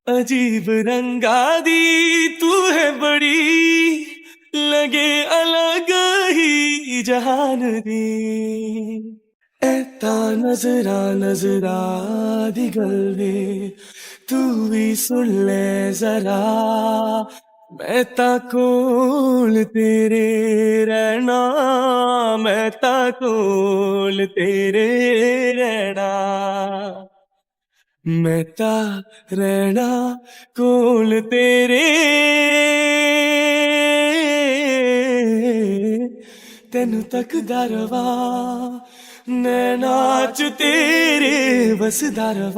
अजीब रंगा दी तू है बड़ी, लगे अलग ही जहान दी। ऐता नजरा नजरा दी गल वे, तू भी सुन ले जरा। मैं ता कोल तेरे रहना, मैं ता कोल तेरे रहना। मैं ता रहना कोल तेरे, तेनू तकदा रवा, नैना च तेरे बसदा रवा।